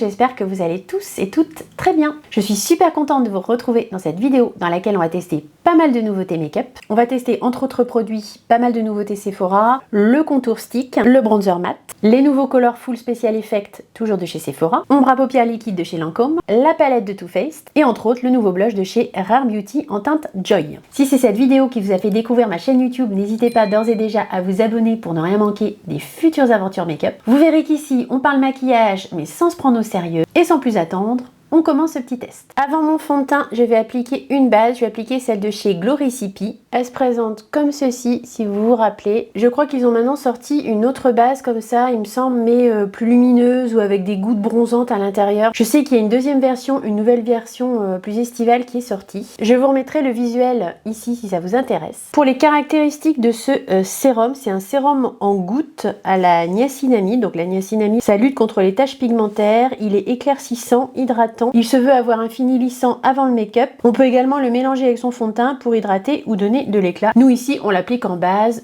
j'espère que vous allez tous et toutes très bien. Je suis super contente de vous retrouver dans cette vidéo dans laquelle on va tester pas mal de nouveautés make-up. On va tester entre autres produits pas mal de nouveautés Sephora, le contour stick, le bronzer mat, les nouveaux Colorful Special Effect toujours de chez Sephora, ombre à paupières liquide de chez Lancôme, la palette de Too Faced et entre autres le nouveau blush de chez Rare Beauty en teinte Joy. Si c'est cette vidéo qui vous a fait découvrir ma chaîne YouTube, n'hésitez pas d'ores et déjà à vous abonner pour ne rien manquer des futures aventures make-up. Vous verrez qu'ici on parle maquillage mais sans se prendre au sérieux et sans plus attendre, on commence ce petit test. Avant mon fond de teint, je vais appliquer une base. Je vais appliquer celle de chez Glow Recipe. Elle se présente comme ceci, si vous vous rappelez. Je crois qu'ils ont maintenant sorti une autre base comme ça, il me semble, mais plus lumineuse ou avec des gouttes bronzantes à l'intérieur. Je sais qu'il y a une deuxième version, une nouvelle version plus estivale qui est sortie. Je vous remettrai le visuel ici si ça vous intéresse. Pour les caractéristiques de ce sérum, c'est un sérum en gouttes à la niacinamide. Donc la niacinamide, ça lutte contre les taches pigmentaires. Il est éclaircissant, hydratant. Il se veut avoir un fini lissant avant le make-up. On peut également le mélanger avec son fond de teint pour hydrater ou donner de l'éclat. Nous ici, on l'applique en base,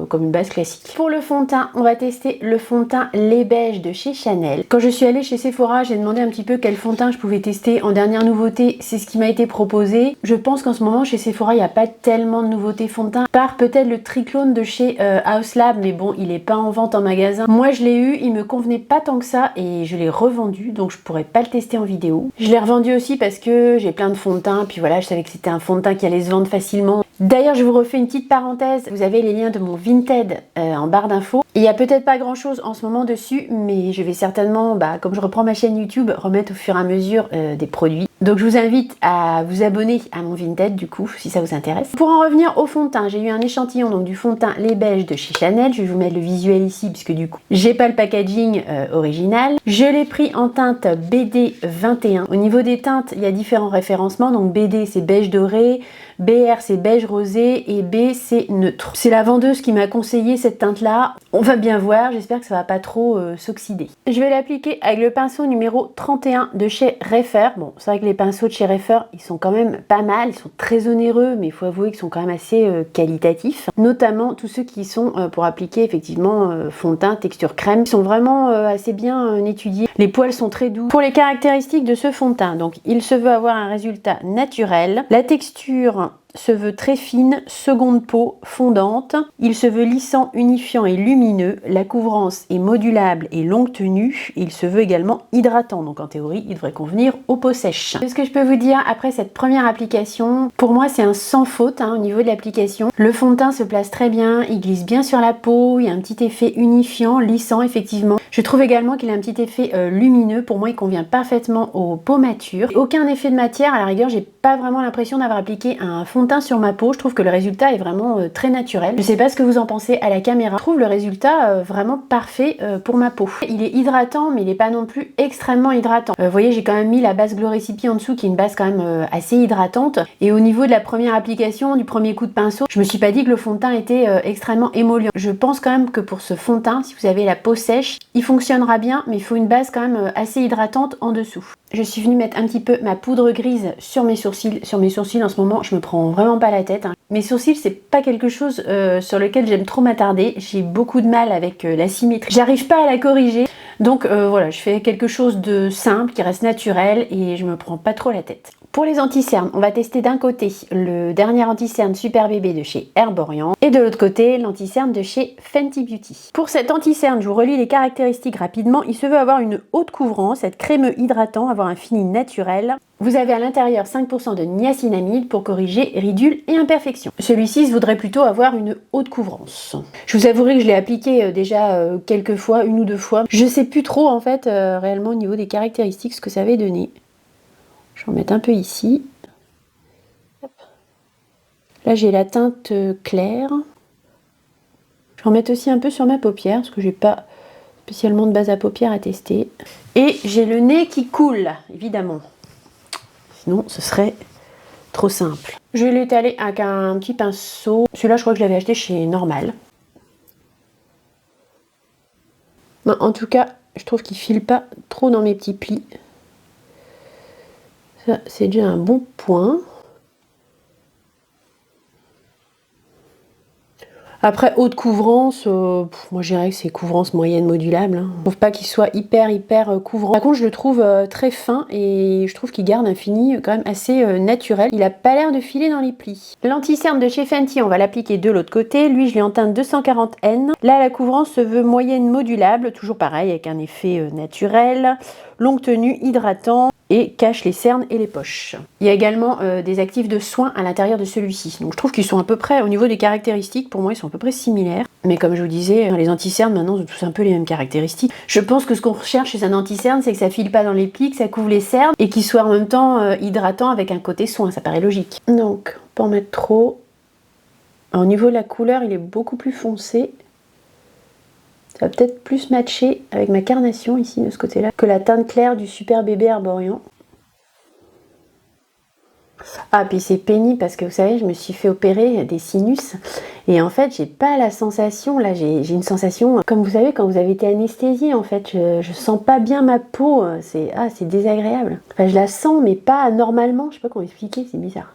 comme une base classique. Pour le fond de teint, on va tester le fond de teint lait beige de chez Chanel. Quand je suis allée chez Sephora, j'ai demandé un petit peu quel fond de teint je pouvais tester en dernière nouveauté. C'est ce qui m'a été proposé. Je pense qu'en ce moment, chez Sephora, il n'y a pas tellement de nouveautés fond de teint. Par peut-être le Triclone de chez House Lab, mais bon, il n'est pas en vente en magasin. Moi, je l'ai eu, il me convenait pas tant que ça et je l'ai revendu, donc je pourrais pas le tester en vidéo. Je l'ai revendu aussi parce que j'ai plein de fonds de teint, puis voilà, je savais que c'était un fond de teint qui allait se vendre facilement. D'ailleurs, je vous refais une petite parenthèse, vous avez les liens de mon Vinted en barre d'infos. Il n'y a peut-être pas grand chose en ce moment dessus, mais je vais certainement, comme je reprends ma chaîne YouTube, remettre au fur et à mesure des produits. Donc je vous invite à vous abonner à mon Vinted du coup, si ça vous intéresse. Pour en revenir au fond de teint, j'ai eu un échantillon donc du fond de teint lait beige de chez Chanel. Je vais vous mettre le visuel ici, puisque du coup, j'ai pas le packaging original. Je l'ai pris en teinte BD 21. Au niveau des teintes, il y a différents référencements. Donc BD, c'est beige doré. BR, c'est beige rosé. Et B, c'est neutre. C'est la vendeuse qui m'a conseillé cette teinte-là. On va bien voir. J'espère que ça va pas trop s'oxyder. Je vais l'appliquer avec le pinceau numéro 31 de chez Refer. Bon, c'est vrai que les pinceaux de chez Refer, ils sont quand même pas mal. Ils sont très onéreux, mais il faut avouer qu'ils sont quand même assez qualitatifs. Notamment tous ceux qui sont pour appliquer effectivement fond de teint, texture crème. Ils sont vraiment assez bien étudiés. Les poils sont très doux. Pour les caractéristiques de ce fond de teint, donc il se veut avoir un résultat naturel. La texture se veut très fine, seconde peau, fondante. Il se veut lissant, unifiant et lumineux. La couvrance est modulable et longue tenue. Il se veut également hydratant. Donc en théorie, il devrait convenir aux peaux sèches. Ce que je peux vous dire après cette première application, pour moi c'est un sans faute au niveau de l'application. Le fond de teint se place très bien, il glisse bien sur la peau, il y a un petit effet unifiant, lissant effectivement. Je trouve également qu'il a un petit effet lumineux. Pour moi, il convient parfaitement aux peaux matures. Aucun effet de matière, à la rigueur, j'ai pas vraiment l'impression d'avoir appliqué un fond de teint sur ma peau. Je trouve que le résultat est vraiment très naturel. Je sais pas ce que vous en pensez à la caméra. Je trouve le résultat vraiment parfait pour ma peau. Il est hydratant, mais il n'est pas non plus extrêmement hydratant. Vous voyez, j'ai quand même mis la base Glow Recipe en dessous, qui est une base quand même assez hydratante. Et au niveau de la première application, du premier coup de pinceau, je me suis pas dit que le fond de teint était extrêmement émollient. Je pense quand même que pour ce fond de teint, si vous avez la peau sèche, il fonctionnera bien, mais il faut une base quand même assez hydratante en dessous. Je suis venue mettre un petit peu ma poudre grise sur mes sourcils. Sur mes sourcils en ce moment, je me prends vraiment pas la tête. Mes sourcils, c'est pas quelque chose sur lequel j'aime trop m'attarder. J'ai beaucoup de mal avec la symétrie. J'arrive pas à la corriger. Donc voilà, je fais quelque chose de simple, qui reste naturel et je me prends pas trop la tête. Pour les anti-cernes, on va tester d'un côté le dernier anti-cerne Super Bébé de chez Herborian et de l'autre côté l'anti-cerne de chez Fenty Beauty. Pour cet anti-cerne, je vous relis les caractéristiques rapidement. Il se veut avoir une haute couvrance, être crémeux hydratant, avoir un fini naturel. Vous avez à l'intérieur 5% de niacinamide pour corriger ridules et imperfections. Celui-ci se voudrait plutôt avoir une haute couvrance. Je vous avouerai que je l'ai appliqué déjà quelques fois, une ou deux fois. Je sais plus trop en fait réellement au niveau des caractéristiques ce que ça avait donné. Je vais en mettre un peu ici. Hop. Là j'ai la teinte claire. Je vais en mettre aussi un peu sur ma paupière parce que j'ai pas spécialement de base à paupières à tester. Et j'ai le nez qui coule, évidemment. Sinon ce serait trop simple. Je vais l'étaler avec un petit pinceau. Celui-là je crois que je l'avais acheté chez Normal. Non, en tout cas, je trouve qu'il file pas trop dans mes petits plis. Ça, c'est déjà un bon point. Après, haute couvrance, moi je dirais que c'est couvrance moyenne modulable. Hein. Je trouve pas qu'il soit hyper couvrant. Par contre, je le trouve très fin et je trouve qu'il garde un fini quand même assez naturel. Il a pas l'air de filer dans les plis. L'anti-cerne de chez Fenty, on va l'appliquer de l'autre côté. Lui, je l'ai en teinte 240N. Là, la couvrance se veut moyenne modulable, toujours pareil, avec un effet naturel. Longue tenue, hydratant et cache les cernes et les poches. Il y a également des actifs de soins à l'intérieur de celui-ci. Donc je trouve qu'ils sont à peu près, au niveau des caractéristiques, pour moi ils sont à peu près similaires. Mais comme je vous disais, les anti-cernes maintenant ont tous un peu les mêmes caractéristiques. Je pense que ce qu'on recherche chez un anti-cerne, c'est que ça file pas dans les plis, que ça couvre les cernes et qu'il soit en même temps hydratant avec un côté soin, ça paraît logique. Donc, pas en mettre trop. Alors, au niveau de la couleur, il est beaucoup plus foncé. Ça va peut-être plus matcher avec ma carnation ici de ce côté-là que la teinte claire du Super Bébé Arborian. Ah, puis c'est pénible parce que vous savez, je me suis fait opérer des sinus et en fait, j'ai pas la sensation, là j'ai une sensation, comme vous savez, quand vous avez été anesthésié, en fait, je sens pas bien ma peau, c'est désagréable. Enfin, je la sens, mais pas normalement, je sais pas comment expliquer, c'est bizarre.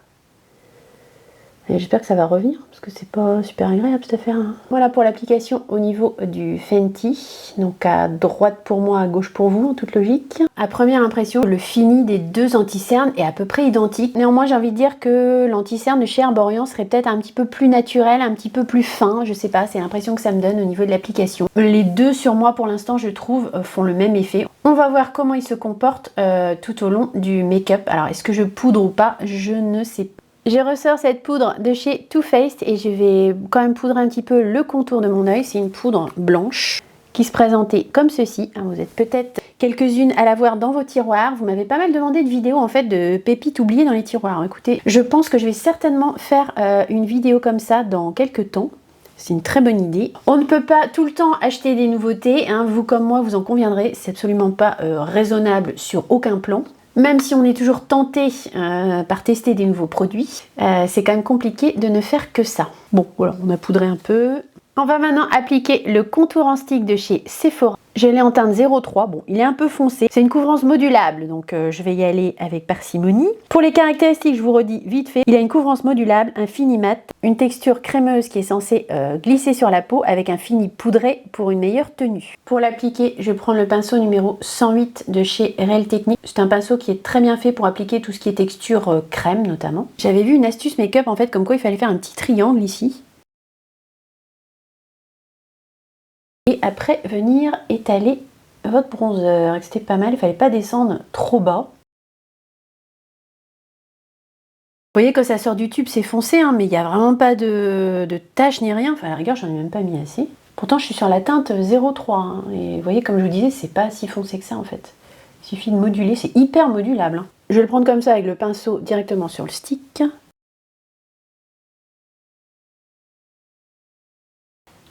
J'espère que ça va revenir, parce que c'est pas super agréable cette affaire. Hein. Voilà pour l'application au niveau du Fenty. Donc à droite pour moi, à gauche pour vous, en toute logique. À première impression, le fini des deux anti-cernes est à peu près identique. Néanmoins, j'ai envie de dire que l'anti-cerne de chez Arborian serait peut-être un petit peu plus naturel, un petit peu plus fin. Je sais pas, c'est l'impression que ça me donne au niveau de l'application. Les deux sur moi, pour l'instant, je trouve, font le même effet. On va voir comment ils se comportent tout au long du make-up. Alors, est-ce que je poudre ou pas? Je ne sais pas. Je ressors cette poudre de chez Too Faced et je vais quand même poudrer un petit peu le contour de mon œil. C'est une poudre blanche qui se présentait comme ceci. Vous êtes peut-être quelques-unes à la voir dans vos tiroirs. Vous m'avez pas mal demandé de vidéos en fait de pépites oubliées dans les tiroirs. Écoutez, je pense que je vais certainement faire une vidéo comme ça dans quelques temps. C'est une très bonne idée. On ne peut pas tout le temps acheter des nouveautés. Hein. Vous comme moi, vous en conviendrez. C'est absolument pas raisonnable sur aucun plan. Même si on est toujours tenté par tester des nouveaux produits, c'est quand même compliqué de ne faire que ça. Bon, voilà, on a poudré un peu. On va maintenant appliquer le contour en stick de chez Sephora. Je l'ai en teinte 03, bon, il est un peu foncé. C'est une couvrance modulable, donc je vais y aller avec parcimonie. Pour les caractéristiques, je vous redis vite fait, il a une couvrance modulable, un fini mat, une texture crémeuse qui est censée glisser sur la peau avec un fini poudré pour une meilleure tenue. Pour l'appliquer, je prends le pinceau numéro 108 de chez Real Techniques. C'est un pinceau qui est très bien fait pour appliquer tout ce qui est texture crème notamment. J'avais vu une astuce make-up en fait, comme quoi il fallait faire un petit triangle ici. Et après, venir étaler votre bronzer. C'était pas mal, il ne fallait pas descendre trop bas. Vous voyez, quand ça sort du tube, c'est foncé, hein, mais il n'y a vraiment pas de taches ni rien. Enfin, à la rigueur, j'en ai même pas mis assez. Pourtant, je suis sur la teinte 03. Hein, et vous voyez, comme je vous disais, c'est pas si foncé que ça, en fait. Il suffit de moduler, c'est hyper modulable. Hein. Je vais le prendre comme ça, avec le pinceau directement sur le stick.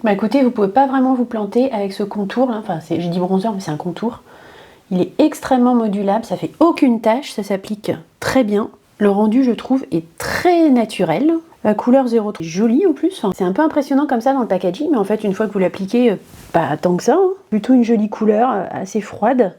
Bah écoutez, vous pouvez pas vraiment vous planter avec ce contour là, enfin je dis bronzer mais c'est un contour. Il est extrêmement modulable, ça fait aucune tache, ça s'applique très bien. Le rendu je trouve est très naturel. La couleur 03 est jolie en plus, c'est un peu impressionnant comme ça dans le packaging, mais en fait une fois que vous l'appliquez, pas tant que ça. Hein. Plutôt une jolie couleur, assez froide.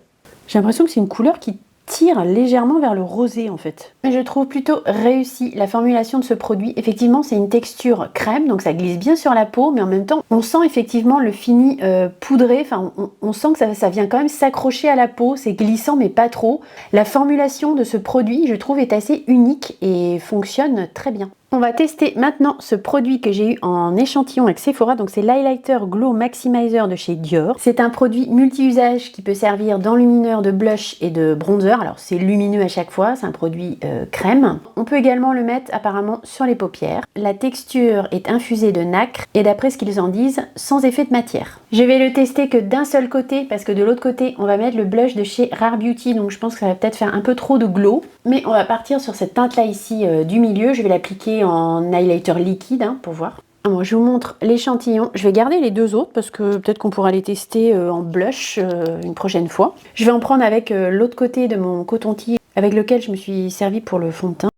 J'ai l'impression que c'est une couleur qui tire légèrement vers le rosé en fait. Mais je trouve plutôt réussi la formulation de ce produit. Effectivement, c'est une texture crème, donc ça glisse bien sur la peau, mais en même temps, on sent effectivement le fini poudré. Enfin, on sent que ça vient quand même s'accrocher à la peau. C'est glissant, mais pas trop. La formulation de ce produit, je trouve, est assez unique et fonctionne très bien. On va tester maintenant ce produit que j'ai eu en échantillon avec Sephora, donc c'est l'Highlighter Glow Maximizer de chez Dior. C'est un produit multi-usage qui peut servir d'enlumineur, de blush et de bronzer. Alors c'est lumineux à chaque fois, c'est un produit crème. On peut également le mettre apparemment sur les paupières. La texture est infusée de nacre et d'après ce qu'ils en disent, sans effet de matière. Je vais le tester que d'un seul côté parce que de l'autre côté, on va mettre le blush de chez Rare Beauty, donc je pense que ça va peut-être faire un peu trop de glow. Mais on va partir sur cette teinte là ici du milieu, je vais l'appliquer en highlighter liquide hein, pour voir. Moi, je vous montre l'échantillon. Je vais garder les deux autres parce que peut-être qu'on pourra les tester en blush une prochaine fois. Je vais en prendre avec l'autre côté de mon coton-tige avec lequel je me suis servi pour le fond de teint.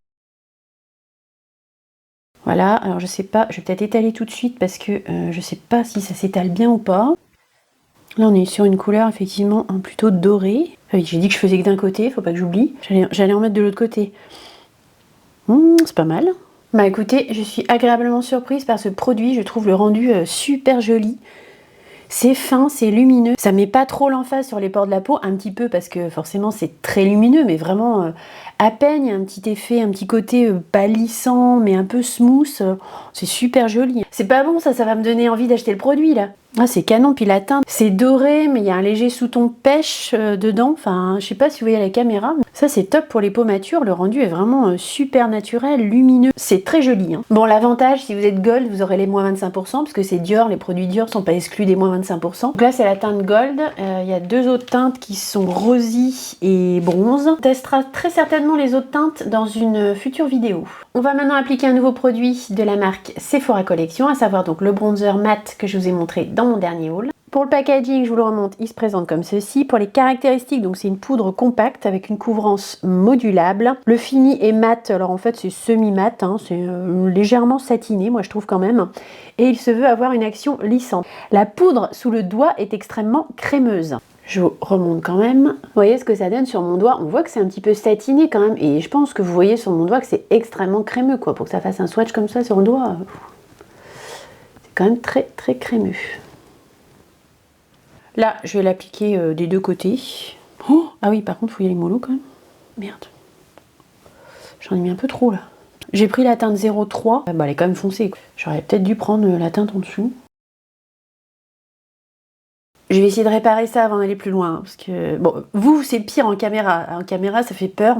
Voilà, alors je sais pas, je vais peut-être étaler tout de suite parce que je sais pas si ça s'étale bien ou pas. Là, on est sur une couleur effectivement plutôt dorée. Ah oui, j'ai dit que je faisais que d'un côté, faut pas que j'oublie. J'allais en mettre de l'autre côté. C'est pas mal. Bah écoutez, je suis agréablement surprise par ce produit, je trouve le rendu super joli. C'est fin, c'est lumineux, ça met pas trop l'emphase sur les pores de la peau, un petit peu parce que forcément c'est très lumineux, mais vraiment à peine, il y a un petit effet, un petit côté pâlissant, mais un peu smooth, c'est super joli. C'est pas bon ça va me donner envie d'acheter le produit là. Ah c'est canon, puis la teinte, c'est doré, mais il y a un léger sous-ton pêche dedans, enfin je sais pas si vous voyez à la caméra, mais ça c'est top pour les peaux matures, le rendu est vraiment super naturel, lumineux, c'est très joli. Hein. Bon l'avantage, si vous êtes gold, vous aurez les moins 25%, parce que c'est Dior, les produits Dior sont pas exclus des moins 25%. Donc là c'est la teinte gold, il y a deux autres teintes qui sont rosy et bronze. On testera très certainement les autres teintes dans une future vidéo. On va maintenant appliquer un nouveau produit de la marque Sephora Collection, à savoir donc le bronzer mat que je vous ai montré dans mon dernier haul. Pour le packaging, je vous le remonte, il se présente comme ceci. Pour les caractéristiques, donc c'est une poudre compacte avec une couvrance modulable. Le fini est mat, alors en fait c'est semi-mat, hein, c'est légèrement satiné, moi je trouve quand même. Et il se veut avoir une action lissante. La poudre sous le doigt est extrêmement crémeuse. Je vous remonte quand même. Vous voyez ce que ça donne sur mon doigt. On voit que c'est un petit peu satiné quand même. Et je pense que vous voyez sur mon doigt que c'est extrêmement crémeux, quoi. Pour que ça fasse un swatch comme ça sur le doigt, c'est quand même très très crémeux. Là, je vais l'appliquer des deux côtés. Oh, ah oui, par contre, il faut y aller mollo quand même. Merde. J'en ai mis un peu trop là. J'ai pris la teinte 03. Bah, elle est quand même foncée. J'aurais peut-être dû prendre la teinte en dessous. Je vais essayer de réparer ça avant d'aller plus loin, parce que, bon, vous, c'est pire en caméra. En caméra, ça fait peur.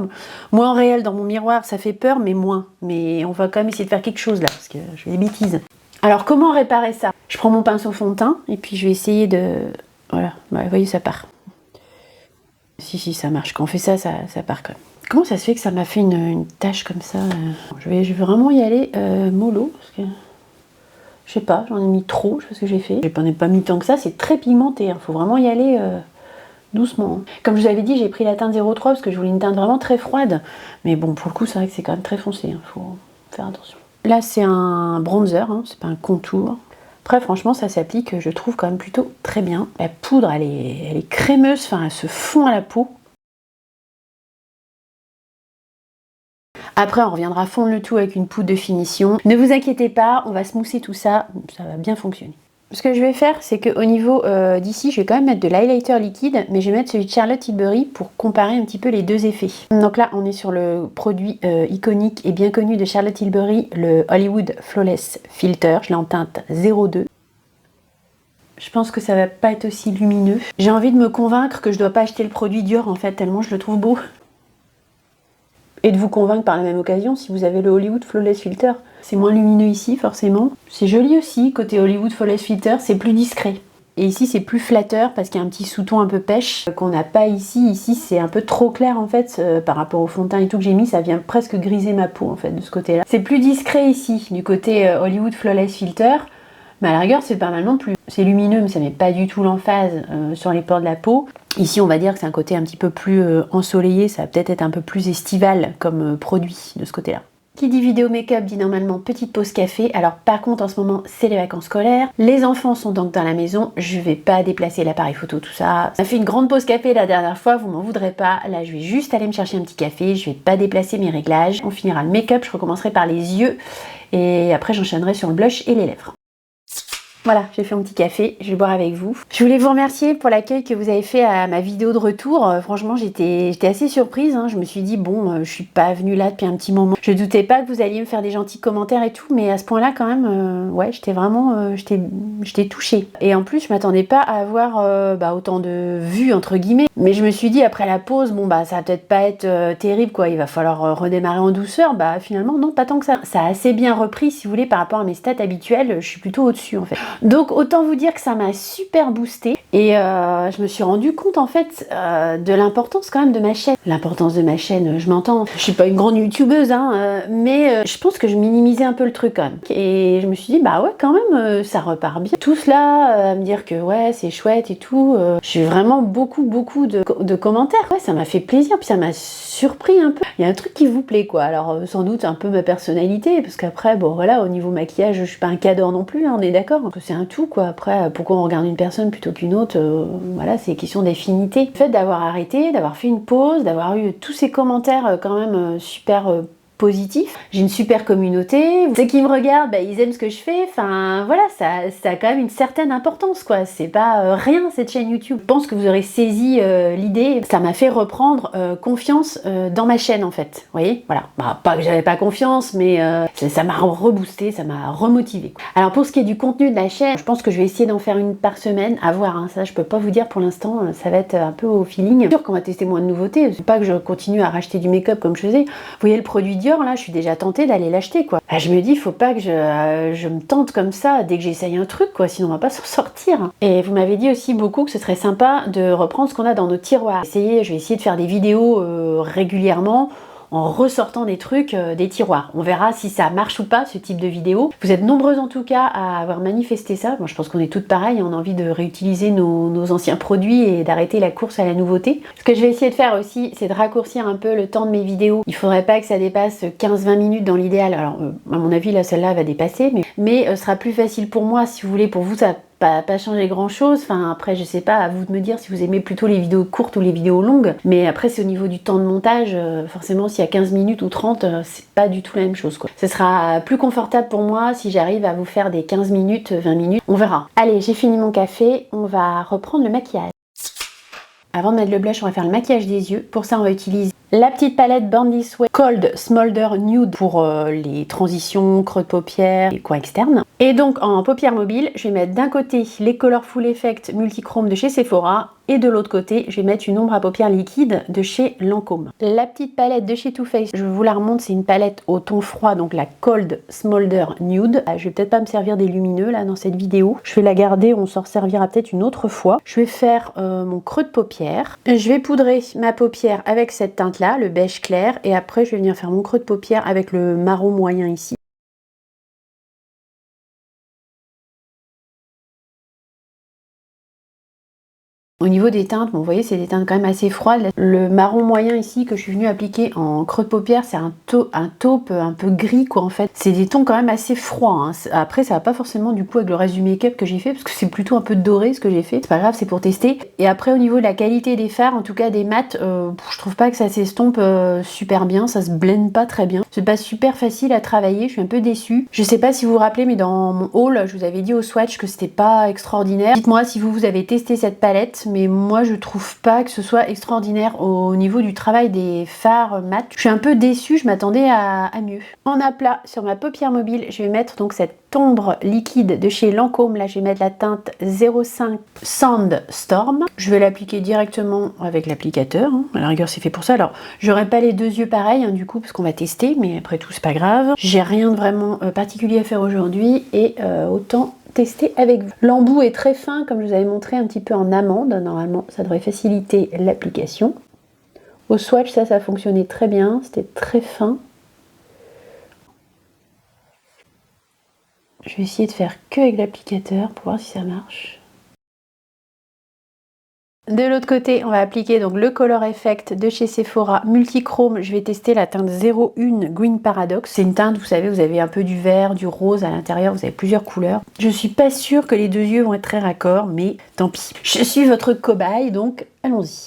Moi, en réel, dans mon miroir, ça fait peur, mais moins. Mais on va quand même essayer de faire quelque chose, là, parce que je fais des bêtises. Alors, comment réparer ça? Je prends mon pinceau fond de teint, et puis je vais essayer de... Voilà, bah, vous voyez, ça part. Si, ça marche. Quand on fait ça, ça part quand même. Comment ça se fait que ça m'a fait une tache comme ça? Je vais vraiment y aller mollo, parce que... Je sais pas, j'en ai mis trop, je sais pas ce que j'ai fait. J'en ai pas mis tant que ça, c'est très pigmenté, hein. Faut vraiment y aller doucement. Hein. Comme je vous avais dit, j'ai pris la teinte 03 parce que je voulais une teinte vraiment très froide. Mais bon, pour le coup, c'est vrai que c'est quand même très foncé, hein. Faut faire attention. Là, c'est un bronzer, hein. C'est pas un contour. Après, franchement, ça s'applique, je trouve quand même plutôt très bien. La poudre, elle est crémeuse, enfin, elle se fond à la peau. Après, on reviendra fondre le tout avec une poudre de finition. Ne vous inquiétez pas, on va smousser tout ça, ça va bien fonctionner. Ce que je vais faire, c'est qu'au niveau d'ici, je vais quand même mettre de l'highlighter liquide, mais je vais mettre celui de Charlotte Tilbury pour comparer un petit peu les deux effets. Donc là, on est sur le produit iconique et bien connu de Charlotte Tilbury, le Hollywood Flawless Filter. Je l'ai en teinte 02. Je pense que ça va pas être aussi lumineux. J'ai envie de me convaincre que je dois pas acheter le produit Dior, en fait, tellement je le trouve beau. Et de vous convaincre par la même occasion si vous avez le Hollywood Flawless Filter. C'est moins lumineux ici forcément. C'est joli aussi, côté Hollywood Flawless Filter, c'est plus discret. Et ici c'est plus flatteur parce qu'il y a un petit sous-ton un peu pêche qu'on n'a pas ici. Ici c'est un peu trop clair en fait par rapport au fond de teint et tout que j'ai mis, ça vient presque griser ma peau en fait de ce côté-là. C'est plus discret ici du côté Hollywood Flawless Filter. Mais à la rigueur, c'est pas mal non plus. C'est lumineux, mais ça met pas du tout l'emphase sur les pores de la peau. Ici, on va dire que c'est un côté un petit peu plus ensoleillé. Ça va peut-être être un peu plus estival comme produit de ce côté-là. Qui dit vidéo make-up dit normalement petite pause café. Alors par contre, en ce moment, c'est les vacances scolaires. Les enfants sont donc dans la maison. Je vais pas déplacer l'appareil photo, tout ça. On a fait une grande pause café la dernière fois, vous m'en voudrez pas. Là, je vais juste aller me chercher un petit café. Je vais pas déplacer mes réglages. On finira le make-up. Je recommencerai par les yeux. Et après, j'enchaînerai sur le blush et les lèvres. Voilà, j'ai fait mon petit café, je vais boire avec vous. Je voulais vous remercier pour l'accueil que vous avez fait à ma vidéo de retour. Franchement, j'étais assez surprise. Hein. Je me suis dit, bon, je suis pas venue là depuis un petit moment. Je doutais pas que vous alliez me faire des gentils commentaires et tout, mais à ce point-là, quand même, ouais, j'étais vraiment, j'étais touchée. Et en plus, je m'attendais pas à avoir autant de vues, entre guillemets. Mais je me suis dit, après la pause, bon, bah, ça va peut-être pas être terrible, quoi. Il va falloir redémarrer en douceur. Bah, finalement, non, pas tant que ça. Ça a assez bien repris, si vous voulez, par rapport à mes stats habituelles. Je suis plutôt au-dessus, en fait. Donc autant vous dire que ça m'a super boosté et je me suis rendu compte en fait de l'importance quand même de ma chaîne. L'importance de ma chaîne, je m'entends, je suis pas une grande youtubeuse hein, mais je pense que je minimisais un peu le truc quand même. Et je me suis dit bah ouais quand même ça repart bien. Tout cela à me dire que ouais c'est chouette et tout, j'ai vraiment beaucoup de commentaires. Ouais ça m'a fait plaisir puis ça m'a surpris un peu. Il y a un truc qui vous plaît quoi, alors sans doute un peu ma personnalité parce qu'après bon voilà au niveau maquillage je suis pas un cadre non plus, hein, on est d'accord. C'est un tout quoi, après pourquoi on regarde une personne plutôt qu'une autre, voilà c'est question d'affinité. Le fait d'avoir arrêté, d'avoir fait une pause, d'avoir eu tous ces commentaires quand même super positif. J'ai une super communauté. Ceux qui me regardent, bah, ils aiment ce que je fais. Enfin, voilà, ça a quand même une certaine importance, quoi. C'est pas rien, cette chaîne YouTube. Je pense que vous aurez saisi l'idée. Ça m'a fait reprendre confiance dans ma chaîne, en fait. Vous voyez, voilà. Bah, pas que j'avais pas confiance, mais ça m'a reboosté, ça m'a remotivé, quoi. Alors, pour ce qui est du contenu de la chaîne, je pense que je vais essayer d'en faire une par semaine. À voir, hein. Ça, je peux pas vous dire pour l'instant. Ça va être un peu au feeling. C'est sûr qu'on va tester moins de nouveautés. C'est pas que je continue à racheter du make-up comme je faisais. Vous voyez le produit Dior, là, je suis déjà tentée d'aller l'acheter, quoi. Ah, je me dis, faut pas que je me tente comme ça dès que j'essaye un truc, quoi, sinon on va pas s'en sortir. Et vous m'avez dit aussi beaucoup que ce serait sympa de reprendre ce qu'on a dans nos tiroirs. Je vais essayer de faire des vidéos régulièrement en ressortant des trucs des tiroirs. On verra si ça marche ou pas, ce type de vidéo. Vous êtes nombreuses en tout cas à avoir manifesté ça. Moi, je pense qu'on est toutes pareilles, on a envie de réutiliser nos anciens produits et d'arrêter la course à la nouveauté. Ce que je vais essayer de faire aussi, c'est de raccourcir un peu le temps de mes vidéos. Il faudrait pas que ça dépasse 15-20 minutes dans l'idéal. Alors, à mon avis, là, celle-là va dépasser, mais ce sera plus facile pour moi, si vous voulez. Pour vous, ça pas changer grand chose. Enfin, après, je sais pas, à vous de me dire si vous aimez plutôt les vidéos courtes ou les vidéos longues. Mais après, c'est au niveau du temps de montage. Forcément, s'il y a 15 minutes ou 30, c'est pas du tout la même chose, quoi. Ce sera plus confortable pour moi si j'arrive à vous faire des 15 minutes, 20 minutes. On verra. Allez, j'ai fini mon café. On va reprendre le maquillage. Avant de mettre le blush, on va faire le maquillage des yeux. Pour ça, on va utiliser la petite palette Born This Way Cold Smolder Nude pour les transitions, creux de paupières et coins externes. Et donc en paupières mobiles, je vais mettre d'un côté les Colorful Effect Multichrome de chez Sephora et de l'autre côté, je vais mettre une ombre à paupières liquide de chez Lancôme. La petite palette de chez Too Faced, je vous la remonte, c'est une palette au ton froid, donc la Cold Smolder Nude. Je vais peut-être pas me servir des lumineux là dans cette vidéo. Je vais la garder, on s'en servira peut-être une autre fois. Je vais faire mon creux de paupière. Je vais poudrer ma paupière avec cette teinte là, le beige clair, et après je vais venir faire mon creux de paupière avec le marron moyen ici. Au niveau des teintes, bon, vous voyez, c'est des teintes quand même assez froides. Le marron moyen ici que je suis venue appliquer en creux de paupière, c'est un taupe un peu gris, quoi, en fait. C'est des tons quand même assez froids, hein. Après, ça va pas forcément du coup avec le reste du make-up que j'ai fait, parce que c'est plutôt un peu doré ce que j'ai fait. C'est pas grave, c'est pour tester. Et après, au niveau de la qualité des fards, en tout cas des mats, je trouve pas que ça s'estompe super bien, ça se blende pas très bien. C'est pas super facile à travailler, je suis un peu déçue. Je sais pas si vous vous rappelez, mais dans mon haul, je vous avais dit au swatch que c'était pas extraordinaire. Dites-moi si vous avez testé cette palette, mais moi je trouve pas que ce soit extraordinaire au niveau du travail des fards mat. Je suis un peu déçue, je m'attendais à mieux. En aplat sur ma paupière mobile, je vais mettre donc cette ombre liquide de chez Lancôme. Là je vais mettre la teinte 05 Sandstorm. Je vais l'appliquer directement avec l'applicateur, hein. À la rigueur c'est fait pour ça. Alors j'aurai pas les deux yeux pareils, hein, du coup, parce qu'on va tester, mais après tout c'est pas grave. J'ai rien de vraiment particulier à faire aujourd'hui et autant tester avec vous. L'embout est très fin, comme je vous avais montré un petit peu en amande. Normalement, ça devrait faciliter l'application. Au swatch, ça fonctionnait très bien. C'était très fin. Je vais essayer de faire que avec l'applicateur pour voir si ça marche. De l'autre côté, on va appliquer donc le Color Effect de chez Sephora Multichrome. Je vais tester la teinte 01 Green Paradox. C'est une teinte, vous savez, vous avez un peu du vert, du rose à l'intérieur, vous avez plusieurs couleurs. Je suis pas sûre que les deux yeux vont être très raccords, mais tant pis. Je suis votre cobaye, donc allons-y.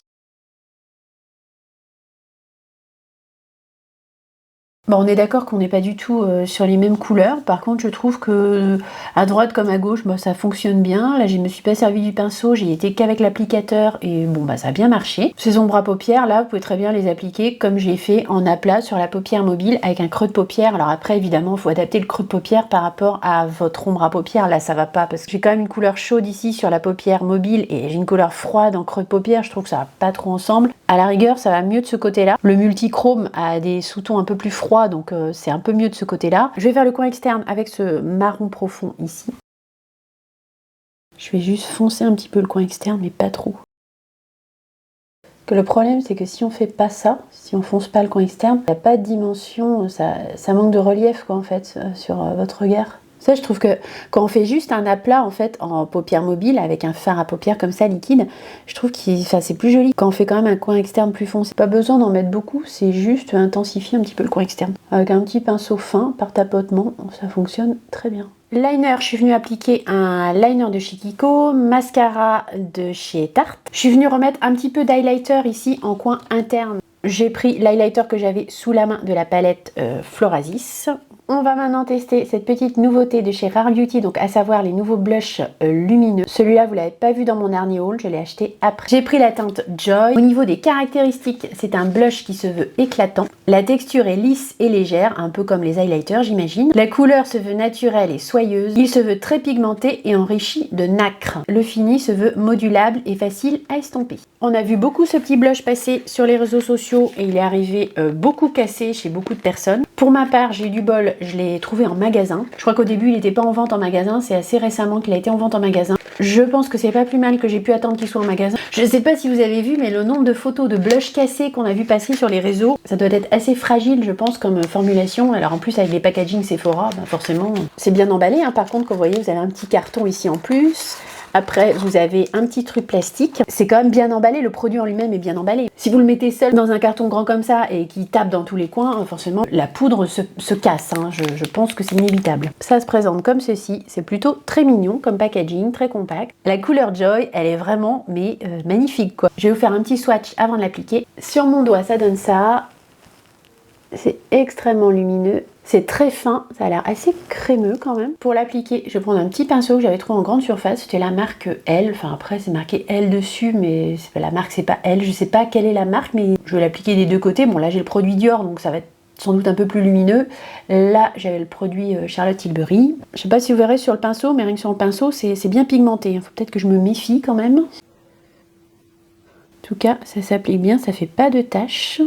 Bon, on est d'accord qu'on n'est pas du tout sur les mêmes couleurs. Par contre, je trouve que à droite comme à gauche, ça fonctionne bien. Là, je me suis pas servi du pinceau, j'ai été qu'avec l'applicateur et bon, ça a bien marché. Ces ombres à paupières, là, vous pouvez très bien les appliquer comme j'ai fait en aplat sur la paupière mobile avec un creux de paupière. Alors après, évidemment, il faut adapter le creux de paupière par rapport à votre ombre à paupières. Là, ça va pas parce que j'ai quand même une couleur chaude ici sur la paupière mobile et j'ai une couleur froide en creux de paupière. Je trouve que ça va pas trop ensemble. À la rigueur, ça va mieux de ce côté-là. Le multichrome a des sous-tons un peu plus froids, donc c'est un peu mieux de ce côté-là. Je vais faire le coin externe avec ce marron profond ici. Je vais juste foncer un petit peu le coin externe, mais pas trop. Que le problème, c'est que si on fait pas ça, si on fonce pas le coin externe, il n'y a pas de dimension, ça manque de relief, quoi, en fait, sur votre regard. Ça, je trouve que quand on fait juste un aplat en fait en paupières mobile avec un fard à paupières comme ça liquide, je trouve que c'est plus joli. Quand on fait quand même un coin externe plus foncé, pas besoin d'en mettre beaucoup, c'est juste intensifier un petit peu le coin externe. Avec un petit pinceau fin par tapotement, ça fonctionne très bien. Liner, je suis venue appliquer un liner de chez Kiko, mascara de chez Tarte. Je suis venue remettre un petit peu d'highlighter ici en coin interne. J'ai pris l'highlighter que j'avais sous la main de la palette Florasis. On va maintenant tester cette petite nouveauté de chez Rare Beauty, donc à savoir les nouveaux blushs lumineux. Celui-là, vous l'avez pas vu dans mon dernier haul, je l'ai acheté après. J'ai pris la teinte Joy. Au niveau des caractéristiques, c'est un blush qui se veut éclatant. La texture est lisse et légère, un peu comme les highlighters, j'imagine. La couleur se veut naturelle et soyeuse. Il se veut très pigmenté et enrichi de nacre. Le fini se veut modulable et facile à estomper. On a vu beaucoup ce petit blush passer sur les réseaux sociaux et il est arrivé beaucoup cassé chez beaucoup de personnes. Pour ma part, j'ai eu du bol, je l'ai trouvé en magasin. Je crois qu'au début, il n'était pas en vente en magasin. C'est assez récemment qu'il a été en vente en magasin. Je pense que c'est pas plus mal que j'ai pu attendre qu'il soit en magasin. Je ne sais pas si vous avez vu, mais le nombre de photos de blush cassés qu'on a vu passer sur les réseaux, ça doit être assez fragile, je pense, comme formulation. Alors en plus, avec les packaging Sephora, bah forcément, c'est bien emballé. Hein. Par contre, comme vous voyez, vous avez un petit carton ici en plus. Après, vous avez un petit truc plastique. C'est quand même bien emballé, le produit en lui-même est bien emballé. Si vous le mettez seul dans un carton grand comme ça et qui tape dans tous les coins, forcément, la poudre se casse. Hein. Je pense que c'est inévitable. Ça se présente comme ceci. C'est plutôt très mignon comme packaging, très compact. La couleur Joy, elle est vraiment magnifique, quoi. Je vais vous faire un petit swatch avant de l'appliquer. Sur mon doigt, ça donne ça. C'est extrêmement lumineux. C'est très fin, ça a l'air assez crémeux quand même. Pour l'appliquer, je vais prendre un petit pinceau que j'avais trouvé en grande surface. C'était la marque L. Enfin après, c'est marqué L dessus, mais c'est pas la marque, c'est pas L. Je sais pas quelle est la marque, mais je vais l'appliquer des deux côtés. Bon, là, j'ai le produit Dior, donc ça va être sans doute un peu plus lumineux. Là, j'avais le produit Charlotte Tilbury. Je sais pas si vous verrez sur le pinceau, mais rien que sur le pinceau, c'est bien pigmenté. Il faut peut-être que je me méfie quand même. En tout cas, ça s'applique bien, ça fait pas de taches.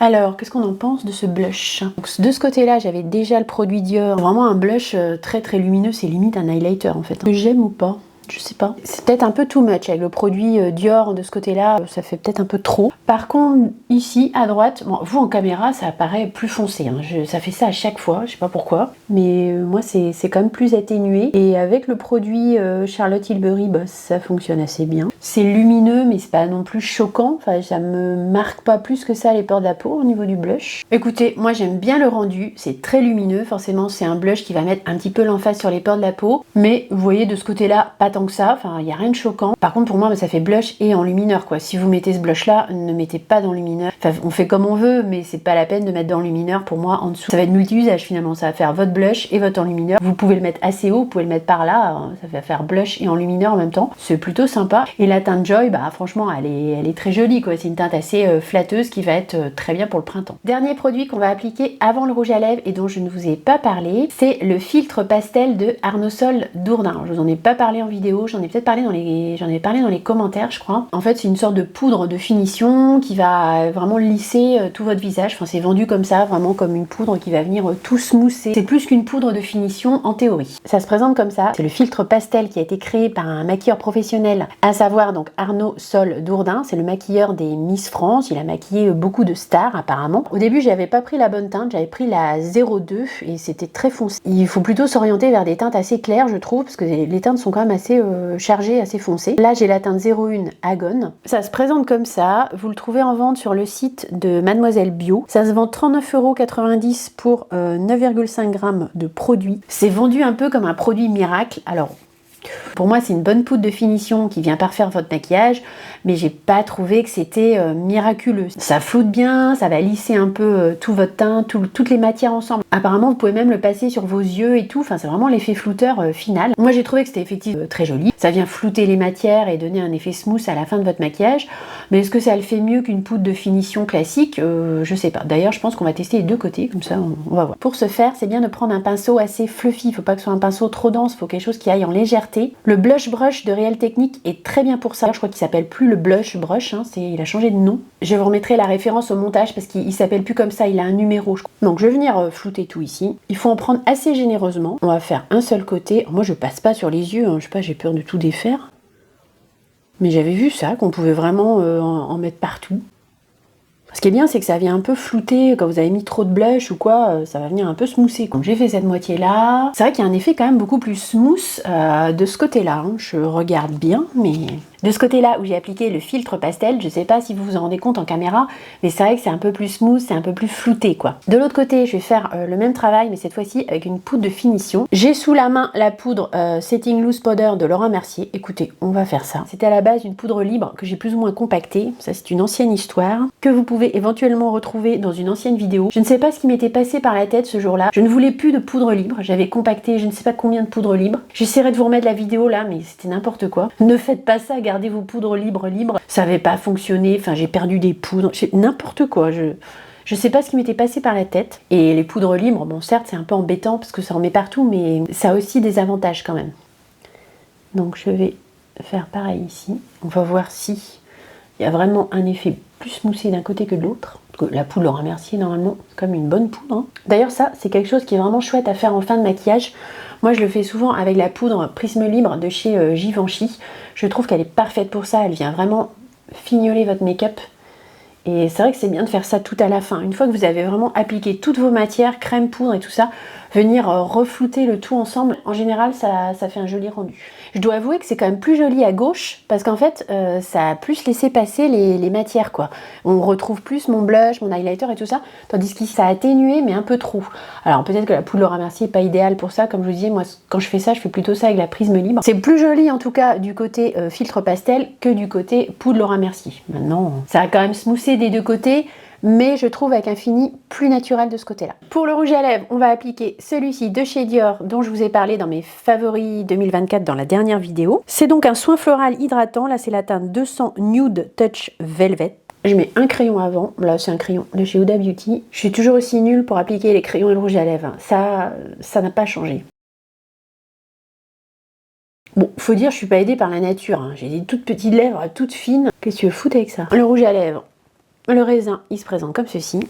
Alors, qu'est-ce qu'on en pense de ce blush? Donc, de ce côté-là, j'avais déjà le produit Dior. Vraiment un blush très très lumineux, c'est limite un highlighter en fait. Que j'aime ou pas? Je sais pas. C'est peut-être un peu too much avec le produit Dior de ce côté-là, ça fait peut-être un peu trop. Par contre, ici à droite, bon, vous en caméra, ça apparaît plus foncé. Hein. Ça fait ça à chaque fois, je sais pas pourquoi. Mais moi, c'est quand même plus atténué. Et avec le produit Charlotte Tilbury, bah, ça fonctionne assez bien. C'est lumineux, mais c'est pas non plus choquant. Enfin, ça me marque pas plus que ça les pores de la peau au niveau du blush. Écoutez, moi j'aime bien le rendu. C'est très lumineux. Forcément, c'est un blush qui va mettre un petit peu l'emphase sur les pores de la peau. Mais vous voyez, de ce côté-là, pas tant que ça, enfin il n'y a rien de choquant. Par contre pour moi ça fait blush et enlumineur quoi. Si vous mettez ce blush là, ne mettez pas d'enlumineur. Enfin on fait comme on veut, mais c'est pas la peine de mettre d'enlumineur pour moi en dessous. Ça va être multi-usage finalement, ça va faire votre blush et votre enlumineur. Vous pouvez le mettre assez haut, vous pouvez le mettre par là, ça va faire blush et enlumineur en même temps. C'est plutôt sympa. Et la teinte Joy, bah franchement elle est très jolie quoi. C'est une teinte assez flatteuse qui va être très bien pour le printemps. Dernier produit qu'on va appliquer avant le rouge à lèvres et dont je ne vous ai pas parlé, c'est le filtre pastel de Arnaud Sol Dourdin. Alors, je vous en ai pas parlé en vidéo, j'en ai peut-être parlé dans les commentaires je crois. En fait c'est une sorte de poudre de finition qui va vraiment lisser tout votre visage. Enfin c'est vendu comme ça, vraiment comme une poudre qui va venir tout smousser. C'est plus qu'une poudre de finition en théorie. Ça se présente comme ça. C'est le filtre pastel qui a été créé par un maquilleur professionnel, à savoir donc Arnaud Sol Dourdin. C'est le maquilleur des Miss France. Il a maquillé beaucoup de stars apparemment. Au début j'avais pas pris la bonne teinte, j'avais pris la 02 et c'était très foncé. Il faut plutôt s'orienter vers des teintes assez claires je trouve, parce que les teintes sont quand même assez chargées, assez foncées. Là j'ai la teinte 01 Agone. Ça se présente comme ça, vous le trouvez en vente sur le site de Mademoiselle Bio. Ça se vend 39,90 € pour 9,5 g de produit. C'est vendu un peu comme un produit miracle. Alors pour moi c'est une bonne poudre de finition qui vient parfaire votre maquillage, mais j'ai pas trouvé que c'était miraculeux. Ça floute bien, ça va lisser un peu tout votre teint, toutes les matières ensemble. Apparemment vous pouvez même le passer sur vos yeux et tout, enfin c'est vraiment l'effet flouteur final. Moi j'ai trouvé que c'était effectivement très joli. Ça vient flouter les matières et donner un effet smooth à la fin de votre maquillage, mais est-ce que ça le fait mieux qu'une poudre de finition classique? Je sais pas. D'ailleurs je pense qu'on va tester les deux côtés, comme ça on va voir. Pour ce faire c'est bien de prendre un pinceau assez fluffy, il faut pas que ce soit un pinceau trop dense, il faut quelque chose qui aille en légèreté. Le blush brush de Real Technique est très bien pour ça. Je crois qu'il s'appelle plus le blush brush, hein, il a changé de nom. Je vous remettrai la référence au montage parce qu'il s'appelle plus comme ça, il a un numéro. Donc je vais venir flouter tout ici. Il faut en prendre assez généreusement. On va faire un seul côté. Moi je passe pas sur les yeux, hein, je sais pas, j'ai peur de tout défaire. Mais j'avais vu ça, qu'on pouvait vraiment en mettre partout. Ce qui est bien, c'est que ça vient un peu flouter quand vous avez mis trop de blush ou quoi, ça va venir un peu smousser. Donc j'ai fait cette moitié-là. C'est vrai qu'il y a un effet quand même beaucoup plus smooth de ce côté-là. Hein. Je regarde bien, mais De ce côté-là où j'ai appliqué le filtre pastel, je sais pas si vous vous en rendez compte en caméra, mais c'est vrai que c'est un peu plus smooth, c'est un peu plus flouté quoi. De l'autre côté, je vais faire le même travail, mais cette fois-ci avec une poudre de finition. J'ai sous la main la poudre Setting Loose Powder de Laurent Mercier. Écoutez, on va faire ça. C'était à la base une poudre libre que j'ai plus ou moins compactée. Ça, c'est une ancienne histoire que vous pouvez éventuellement retrouver dans une ancienne vidéo. Je ne sais pas ce qui m'était passé par la tête ce jour-là. Je ne voulais plus de poudre libre. J'avais compacté je ne sais pas combien de poudre libre. J'essaierai de vous remettre la vidéo là, mais c'était n'importe quoi. Ne faites pas ça, gardez vos poudres libres. Ça n'avait pas fonctionné. Enfin, j'ai perdu des poudres. N'importe quoi. Je sais pas ce qui m'était passé par la tête. Et les poudres libres, bon certes c'est un peu embêtant parce que ça en met partout, mais ça a aussi des avantages quand même. Donc je vais faire pareil ici. On va voir si il y a vraiment un effet plus smoothé d'un côté que de l'autre. La poudre Laurent Mercier normalement c'est comme une bonne poudre. Hein. D'ailleurs ça c'est quelque chose qui est vraiment chouette à faire en fin de maquillage. Moi je le fais souvent avec la poudre Prisme Libre de chez Givenchy. Je trouve qu'elle est parfaite pour ça. Elle vient vraiment fignoler votre make-up. Et c'est vrai que c'est bien de faire ça tout à la fin. Une fois que vous avez vraiment appliqué toutes vos matières, crème, poudre et tout ça, venir reflouter le tout ensemble, en général ça fait un joli rendu. Je dois avouer que c'est quand même plus joli à gauche parce qu'en fait ça a plus laissé passer les matières quoi. On retrouve plus mon blush, mon highlighter et tout ça, tandis qu'ici ça a atténué mais un peu trop. Alors peut-être que la poudre Laurent Mercier n'est pas idéale pour ça, comme je vous disais, moi quand je fais ça je fais plutôt ça avec la Prisme Libre. C'est plus joli en tout cas du côté filtre pastel que du côté poudre Laurent Mercier. Maintenant ça a quand même smoothé des deux côtés, mais je trouve avec un fini plus naturel de ce côté-là. Pour le rouge à lèvres, on va appliquer celui-ci de chez Dior dont je vous ai parlé dans mes favoris 2024 dans la dernière vidéo. C'est donc un soin floral hydratant, là c'est la teinte 200 Nude Touch Velvet. Je mets un crayon avant, là c'est un crayon de chez Huda Beauty. Je suis toujours aussi nulle pour appliquer les crayons et le rouge à lèvres, ça n'a pas changé. Bon, faut dire, je suis pas aidée par la nature, hein. J'ai des toutes petites lèvres, toutes fines. Qu'est-ce que tu veux foutre avec ça? Le rouge à lèvres, le raisin, il se présente comme ceci.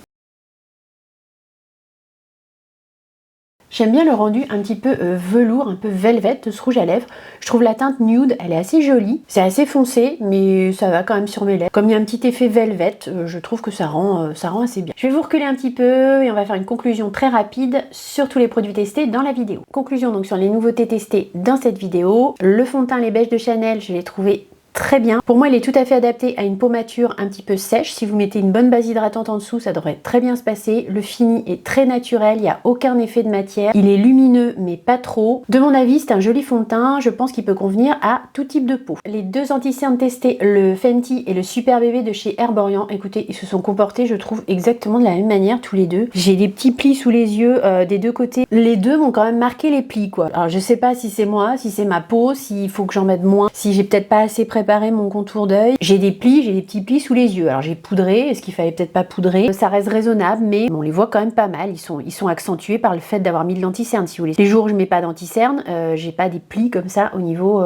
J'aime bien le rendu un petit peu velours, un peu velvet de ce rouge à lèvres. Je trouve la teinte nude, elle est assez jolie. C'est assez foncé, mais ça va quand même sur mes lèvres. Comme il y a un petit effet velvet, je trouve que ça rend assez bien. Je vais vous reculer un petit peu et on va faire une conclusion très rapide sur tous les produits testés dans la vidéo. Conclusion donc sur les nouveautés testées dans cette vidéo. Le fond de teint Les Beiges de Chanel, je l'ai trouvé très bien. Pour moi, il est tout à fait adapté à une peau mature un petit peu sèche. Si vous mettez une bonne base hydratante en dessous, ça devrait très bien se passer. Le fini est très naturel, il n'y a aucun effet de matière. Il est lumineux, mais pas trop. De mon avis, c'est un joli fond de teint. Je pense qu'il peut convenir à tout type de peau. Les deux anti-cernes testés, le Fenty et le Super Bébé de chez Herborian, écoutez, ils se sont comportés, je trouve, exactement de la même manière tous les deux. J'ai des petits plis sous les yeux des deux côtés. Les deux vont quand même marquer les plis, quoi. Alors, je sais pas si c'est moi, si c'est ma peau, s'il faut que j'en mette moins, si j'ai peut-être pas assez préparé mon contour d'œil. J'ai des plis, j'ai des petits plis sous les yeux. Alors j'ai poudré, est-ce qu'il fallait peut-être pas poudrer? Ça reste raisonnable, mais on les voit quand même pas mal. Ils sont accentués par le fait d'avoir mis de l'anti-cerne, si vous voulez. Les jours où je mets pas d'anti-cerne, j'ai pas des plis comme ça au niveau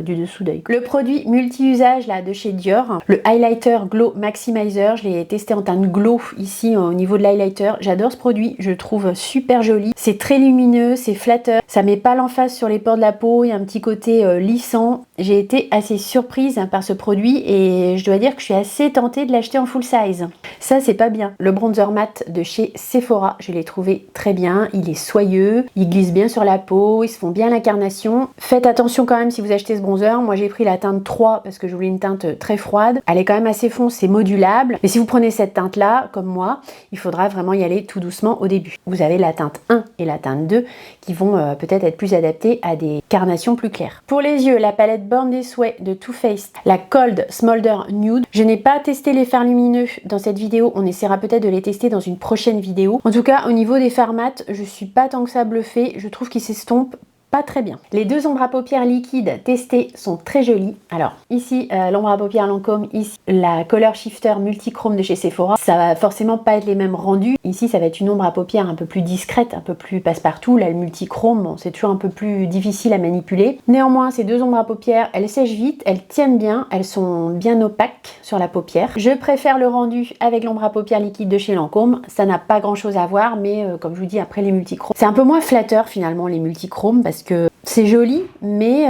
du dessous d'œil. Le produit multi-usage là de chez Dior, le Highlighter Glow Maximizer, je l'ai testé en teinte glow ici au niveau de l'highlighter. J'adore ce produit, je le trouve super joli. C'est très lumineux, c'est flatteur, ça met pas l'emphase sur les pores de la peau, il y a un petit côté lissant. J'ai été assez surprise par ce produit et je dois dire que je suis assez tentée de l'acheter en full size. Ça c'est pas bien. Le bronzer mat de chez Sephora, je l'ai trouvé très bien. Il est soyeux, il glisse bien sur la peau, ils se font bien l'incarnation. Faites attention quand même si vous achetez ce bronzer. Moi j'ai pris la teinte 3 parce que je voulais une teinte très froide. Elle est quand même assez foncée, c'est modulable. Mais si vous prenez cette teinte là, comme moi, il faudra vraiment y aller tout doucement au début. Vous avez la teinte 1 et la teinte 2 qui vont peut-être être plus adaptées à des carnations plus claires. Pour les yeux, la palette Born This Way de Too Faced, la Cold Smolder Nude. Je n'ai pas testé les fards lumineux dans cette vidéo, on essaiera peut-être de les tester dans une prochaine vidéo. En tout cas, au niveau des fards mat, je suis pas tant que ça bluffée, je trouve qu'ils s'estompent pas très bien. Les deux ombres à paupières liquides testés sont très jolis. Alors ici l'ombre à paupières Lancôme, ici la Color Shifter Multichrome de chez Sephora. Ça va forcément pas être les mêmes rendus. Ici ça va être une ombre à paupières un peu plus discrète, un peu plus passe-partout. Là le multichrome, bon, c'est toujours un peu plus difficile à manipuler. Néanmoins ces deux ombres à paupières, elles sèchent vite, elles tiennent bien, elles sont bien opaques sur la paupière. Je préfère le rendu avec l'ombre à paupières liquide de chez Lancôme. Ça n'a pas grand chose à voir, mais comme je vous dis après les multichromes, c'est un peu moins flatteur finalement les multichromes parce que c'est joli, mais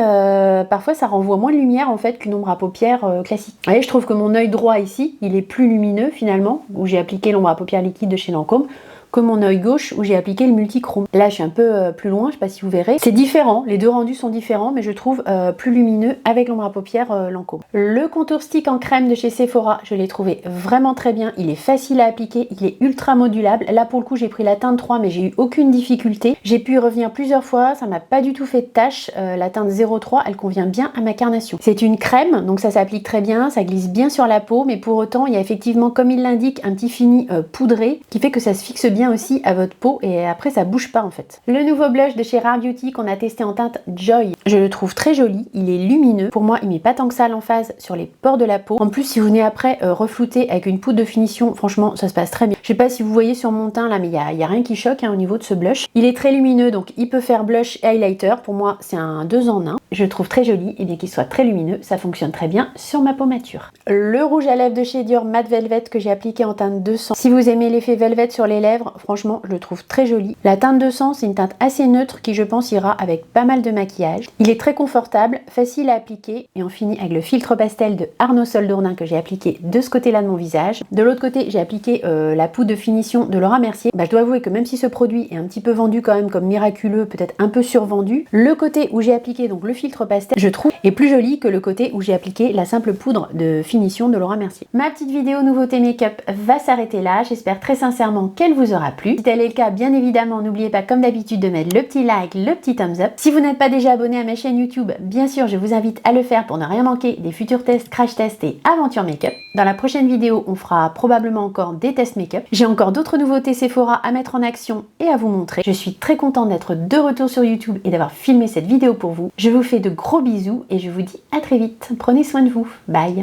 parfois ça renvoie moins de lumière en fait qu'une ombre à paupières classique. Vous voyez, je trouve que mon œil droit ici, il est plus lumineux finalement, où j'ai appliqué l'ombre à paupières liquide de chez Lancôme, que mon œil gauche où j'ai appliqué le multichrome. Là je suis un peu plus loin, je sais pas si vous verrez. C'est différent, les deux rendus sont différents, mais je trouve plus lumineux avec l'ombre à paupières Lancôme. Le contour stick en crème de chez Sephora, je l'ai trouvé vraiment très bien. Il est facile à appliquer, il est ultra modulable. Là pour le coup j'ai pris la teinte 3 mais j'ai eu aucune difficulté. J'ai pu y revenir plusieurs fois, ça m'a pas du tout fait de tâche. La teinte 03 elle convient bien à ma carnation. C'est une crème donc ça s'applique très bien, ça glisse bien sur la peau, mais pour autant il y a effectivement, comme il l'indique, un petit fini poudré qui fait que ça se fixe bien aussi à votre peau et après ça bouge pas en fait. Le nouveau blush de chez Rare Beauty qu'on a testé en teinte Joy, je le trouve très joli, il est lumineux. Pour moi il met pas tant que ça l'emphase sur les pores de la peau. En plus si vous venez après reflouter avec une poudre de finition, franchement ça se passe très bien. Je sais pas si vous voyez sur mon teint là, mais il y a rien qui choque au niveau de ce blush. Il est très lumineux donc il peut faire blush et highlighter. Pour moi c'est un 2 en 1. Je le trouve très joli et bien qu'il soit très lumineux, ça fonctionne très bien sur ma peau mature. Le rouge à lèvres de chez Dior Matte Velvet que j'ai appliqué en teinte 200. Si vous aimez l'effet velvet sur les lèvres, franchement je le trouve très joli. La teinte 200 c'est une teinte assez neutre qui je pense ira avec pas mal de maquillage. Il est très confortable, facile à appliquer et on finit avec le filtre pastel de Arnaud Soldournin que j'ai appliqué de ce côté là de mon visage. De l'autre côté j'ai appliqué la poudre de finition de Laura Mercier. Je dois avouer que même si ce produit est un petit peu vendu quand même comme miraculeux, peut-être un peu survendu, le côté où j'ai appliqué donc le filtre pastel je trouve est plus joli que le côté où j'ai appliqué la simple poudre de finition de Laura Mercier. Ma petite vidéo nouveauté make-up va s'arrêter là, j'espère très sincèrement qu'elle vous aura plu. Si tel est le cas, bien évidemment n'oubliez pas comme d'habitude de mettre le petit like, le petit thumbs up. Si vous n'êtes pas déjà abonné à ma chaîne YouTube, bien sûr je vous invite à le faire pour ne rien manquer des futurs tests, crash tests et aventures make-up. Dans la prochaine vidéo on fera probablement encore des tests make-up. J'ai encore d'autres nouveautés Sephora à mettre en action et à vous montrer. Je suis très contente d'être de retour sur YouTube et d'avoir filmé cette vidéo pour vous. Je vous fais de gros bisous et je vous dis à très vite. Prenez soin de vous. Bye.